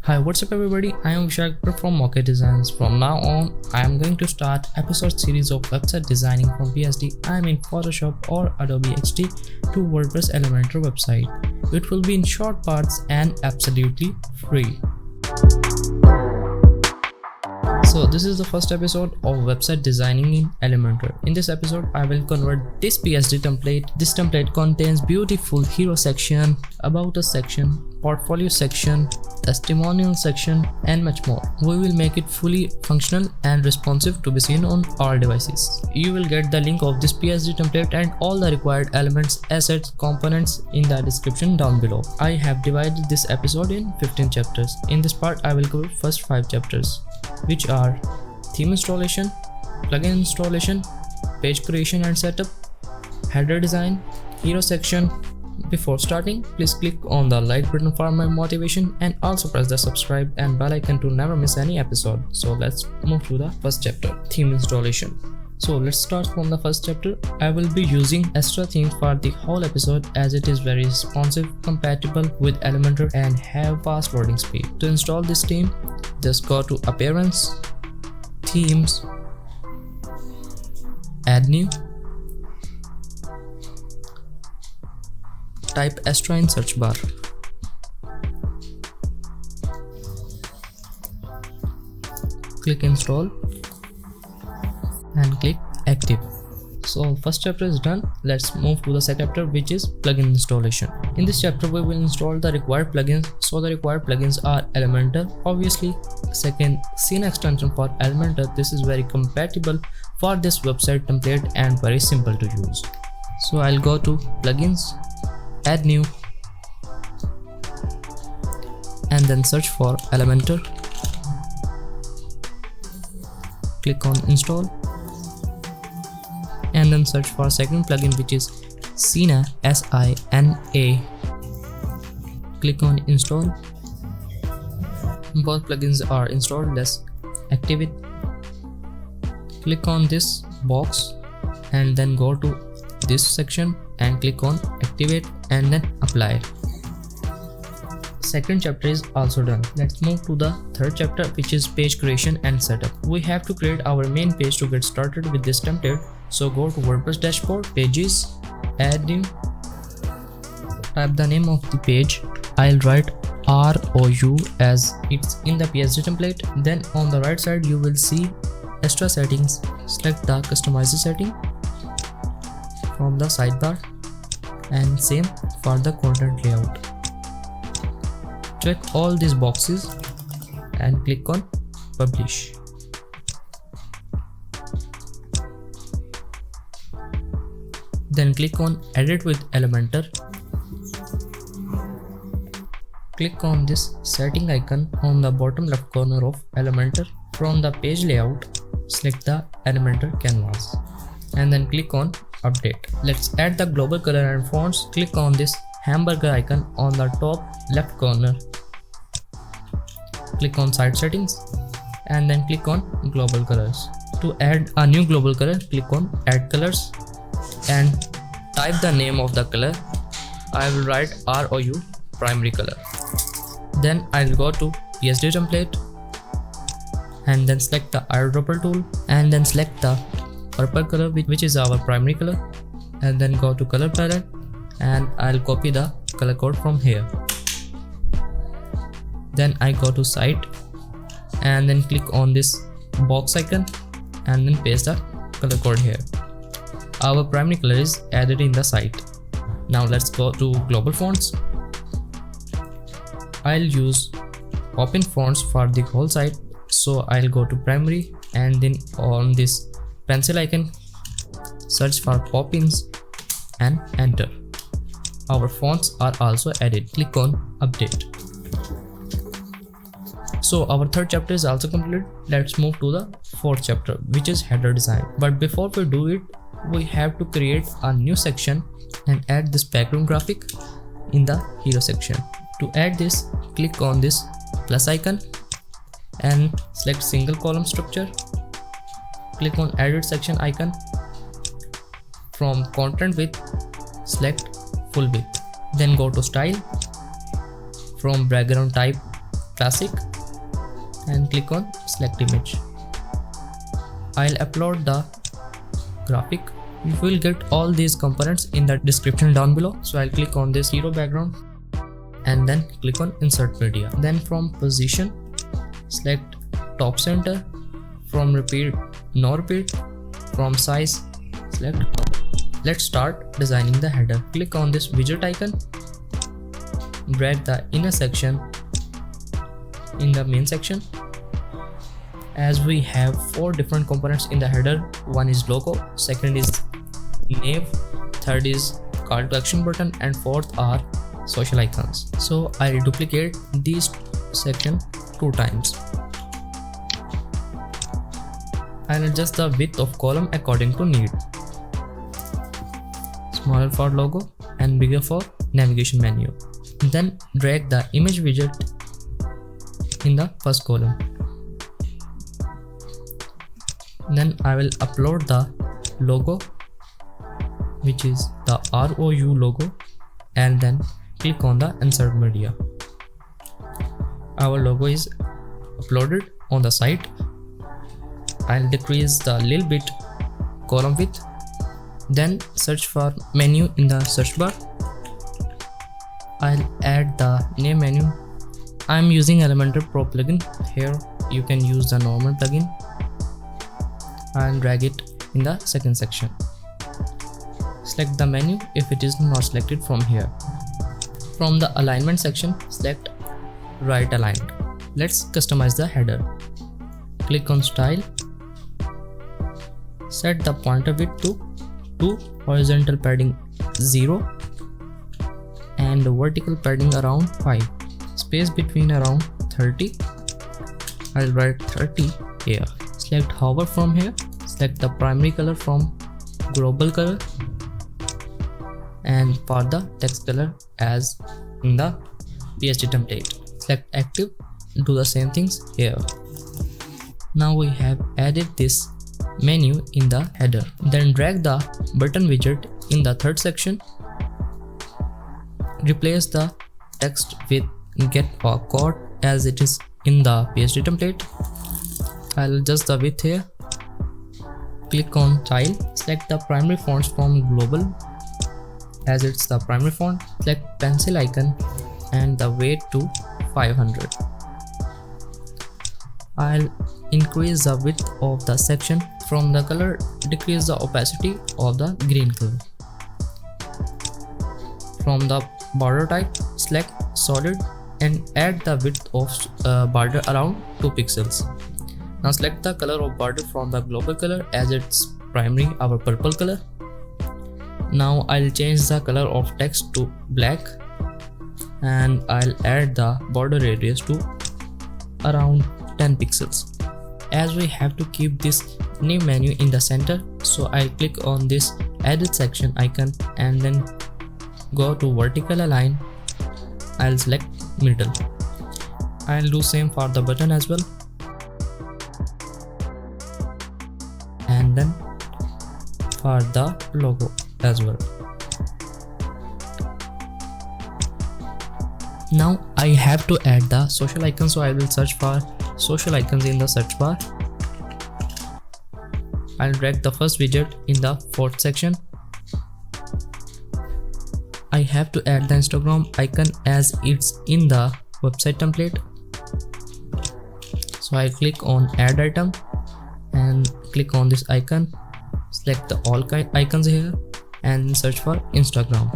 Hi, what's up everybody? I am Vishak from MOKY Designs. From now on, I am going to start episode series of website designing from PSD. I am in Photoshop or Adobe XD to WordPress Elementor website. It will be in short parts and absolutely free. So this is the first episode of website designing in Elementor. In this episode, I will convert this PSD template. This template contains beautiful hero section, about us section, portfolio section, testimonial section, and much more. We will make it fully functional and responsive to be seen on all devices. You will get the link of this PSD template and all the required elements, assets, components in the description down below. I have divided this episode in 15 chapters. In this part, I will cover first 5 chapters, which are theme installation, plugin installation, page creation and setup, header design, hero section. Before starting, please click on the like button for my motivation and also press the subscribe and bell icon to never miss any episode. So let's move to the first chapter, theme installation. So let's start from the first chapter. I will be using extra themes for the whole episode as it is very responsive, compatible with Elementor and have fast loading speed. To install this theme, just go to Appearance, Themes, Add New, type Astra in search bar. Click Install and click Active. So first chapter is done. Let's move to the second chapter, which is plugin installation. In this chapter, we will install the required plugins. So the required plugins are Elementor, obviously. Second, scene extension for Elementor. This is very compatible for this website template and very simple to use. So I'll go to plugins, add new, and then search for Elementor. Click on install and then search for second plugin, which is Sina, S-I-N-A. Click on install. Both plugins are installed. Let's activate. Click on this box and then go to this section and click on activate and then apply. Second chapter is also done. Let's move to the third chapter, which is page creation and setup. We have to create our main page to get started with this template. So go to WordPress dashboard, pages, add new, type the name of the page. I'll write ROU as it's in the PSD template. Then on the right side you will see extra settings. Select the customize setting from the sidebar and same for the content layout. Check all these boxes and click on publish. Then click on edit with Elementor. Click on this setting icon on the bottom left corner of Elementor. From the page layout, select the Elementor canvas and then click on update. Let's add the global color and fonts. Click on this hamburger icon on the top left corner. Click on site settings and then click on global colors. To add a new global color, click on add colors and type the name of the color. I will write ROU primary color. Then I'll go to PSD template and then select the eyedropper tool and then select the purple color, which is our primary color, and then go to color palette and I'll copy the color code from here. Then I go to site and then click on this box icon and then paste the color code here. Our primary color is added in the site. Now let's go to global fonts. I'll use pop-in fonts for the whole site. So I'll go to primary and then on this pencil icon, search for pop-ins and enter. Our fonts are also added. Click on update. So our third chapter is also complete. Let's move to the fourth chapter, which is header design. But before we do it, we have to create a new section and add this background graphic in the hero section. To add this, click on this plus icon and select single column structure. Click on edit section icon. From content width, select full width. Then go to style. From background type, classic and click on select image. I'll upload the graphic. You will get all these components in the description down below. So I'll click on this hero background and then click on insert media. Then from position, select top center. From repeat, no repeat. From size, select. Let's start designing the header. Click on this widget icon. Drag the inner section in the main section. As we have 4 different components in the header, one is logo, second is nav, third is call to action button, and fourth are social icons. So I'll duplicate these section 2 times. I'll adjust the width of column according to need. Smaller for logo and bigger for navigation menu. Then drag the image widget in the first column. Then I will upload the logo, which is the ROU logo, and then click on the insert media. Our logo is uploaded on the site. I'll decrease the little bit column width. Then search for menu in the search bar. I'll add the name menu. I'm using Elementor Pro plugin. Here you can use the normal plugin. I'll drag it in the second section. Select the menu if it is not selected from here. From the alignment section, select right aligned. Let's customize the header. Click on style. Set the pointer width to 2, horizontal padding 0, and the vertical padding around 5. Space between around 30. I'll write 30 here. Select hover from here. Select the primary color from global color, and for the text color as in the PSD template. Select active. Do the same things here. Now we have added this menu in the header. Then drag the button widget in the third section. Replace the text with get a code as it is in the PSD template. I'll adjust the width here. Click on style. Select the primary fonts from global as it's the primary font. Select pencil icon and the weight to 500. I'll increase the width of the section. From the color, decrease the opacity of the green color. From the border type, select solid and add the width of border around 2 pixels. Now select the color of border from the global color as its primary, our purple color. Now I'll change the color of text to black, and I'll add the border radius to around 10 pixels. As we have to keep this new menu in the center, so I'll click on this edit section icon and then go to vertical align. I'll select middle. I'll do same for the button as well, and then for the logo as well. Now I have to add the social icon, so I will search for social icons in the search bar. I'll drag the first widget in the fourth section. I have to add the Instagram icon as it's in the website template. So I click on add item and click on this icon. Select the all icons here and search for Instagram.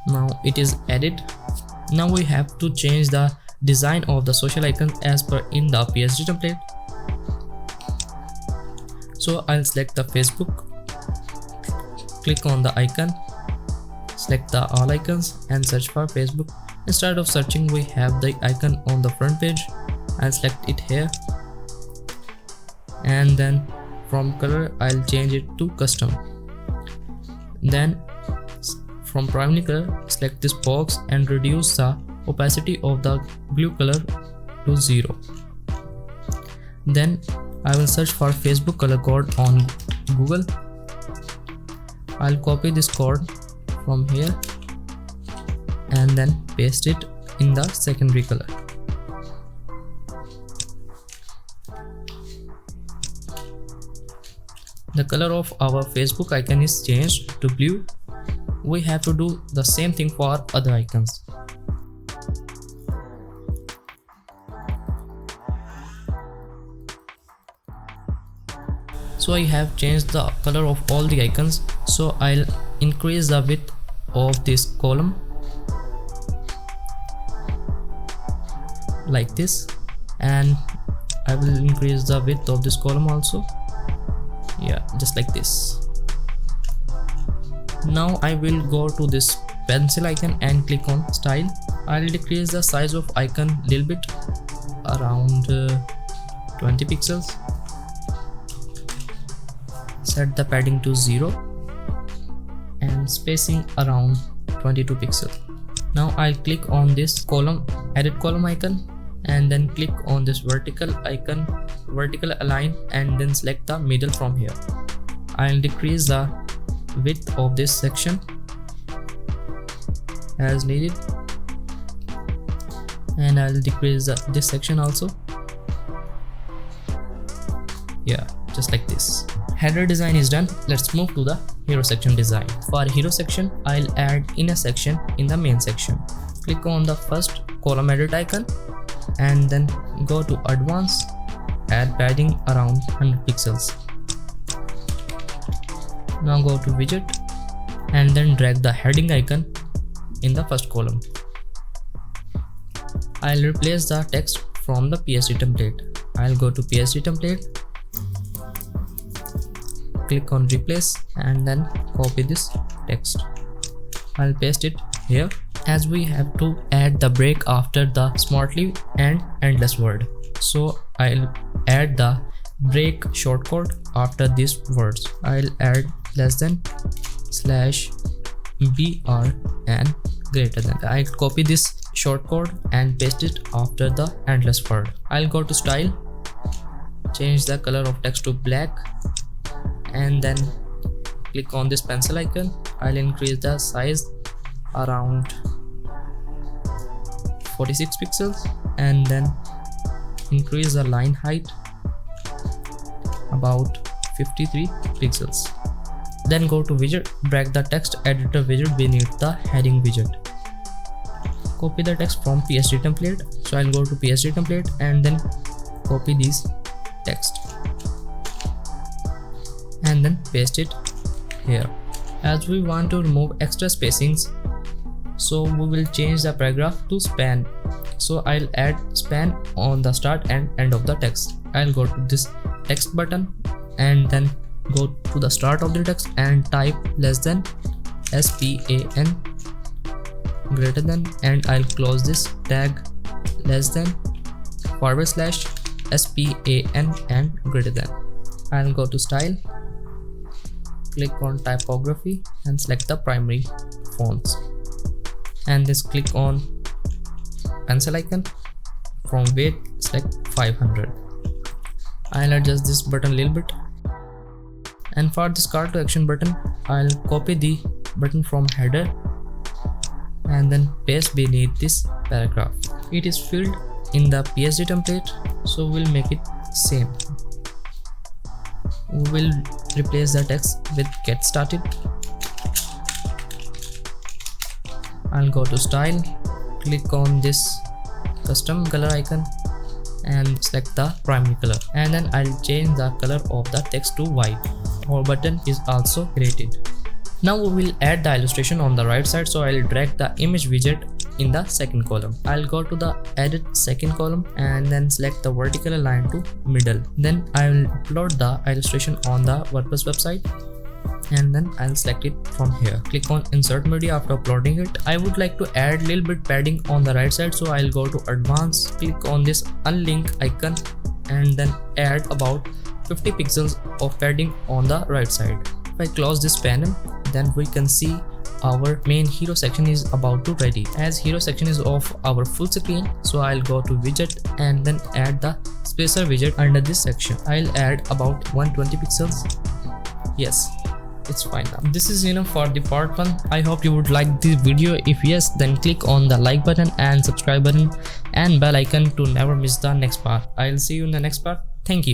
Now it is added. Now we have to change the design of the social icon as per in the PSD template. So I'll select the Facebook, click on the icon, select the all icons and search for Facebook. Instead of searching, we have the icon on the front page. I'll select it here, and then from color I'll change it to custom. Then from primary color, select this box and reduce the opacity of the blue color to 0. Then I will search for Facebook color code on Google. I'll copy this code from here and then paste it in the secondary color. The color of our Facebook icon is changed to blue. We have to do the same thing for other icons. So I have changed the color of all the icons, so I'll increase the width of this column like this, and I will increase the width of this column also, yeah, just like this. Now I will go to this pencil icon and click on style. I'll decrease the size of icon little bit, around 20 pixels. Set the padding to 0 and spacing around 22 pixels. Now I'll click on this column, edit column icon, and then click on this vertical icon, vertical align, and then select the middle from here. I'll decrease the width of this section as needed, and I'll decrease this section also, yeah, just like this. Header design is done. Let's move to the hero section design. For hero section, I'll add inner section in the main section. Click on the first column edit icon and then go to advanced, add padding around 100 pixels. Now go to widget and then drag the heading icon in the first column. I'll replace the text from the PSD template. I'll go to PSD template, click on replace, and then copy this text. I'll paste it here, as we have to add the break after the smartly and endless word. So I'll add the break shortcode after these words. I'll add less than, slash, br, and greater than. I'll copy this shortcode and paste it after the endless word. I'll go to style, change the color of text to black, and then click on this pencil icon. I'll increase the size around 46 pixels and then increase the line height about 53 pixels. Then go to widget, drag the text editor widget beneath the heading widget. Copy the text from PSD template. So I'll go to PSD template and then copy this text and then paste it here. As we want to remove extra spacings, so we will change the paragraph to span. So I'll add span on the start and end of the text. I'll go to this text button and then go to the start of the text and type less than, span, greater than, and I'll close this tag less than, / span and greater than. I'll go to style, click on typography and select the primary fonts, and just click on pencil icon. From weight, select 500. I'll adjust this button a little bit, and for this call to action button, I'll copy the button from header and then paste beneath this paragraph. It is filled in the PSD template, so we'll make it same. We will replace the text with get started. I'll go to style, click on this custom color icon and select the primary color, and then I'll change the color of the text to white. Our button is also created. Now we will add the illustration on the right side, so I'll drag the image widget in the second column. I'll go to the edit second column and then select the vertical align to middle. Then I will upload the illustration on the WordPress website, and then I'll select it from here. Click on insert media after uploading it. I would like to add little bit padding on the right side, so I'll go to advanced, click on this unlink icon and then add about 50 pixels of padding on the right side. If I close this panel, then we can see our main hero section is about to ready. As hero section is off our full screen, so I'll go to widget and then add the spacer widget under this section. I'll add about 120 pixels. Yes, it's fine now. This is enough for the part 1. I hope you would like this video. If yes, then click on the like button and subscribe button and bell icon to never miss the next part. I'll see you in the next part. Thank you.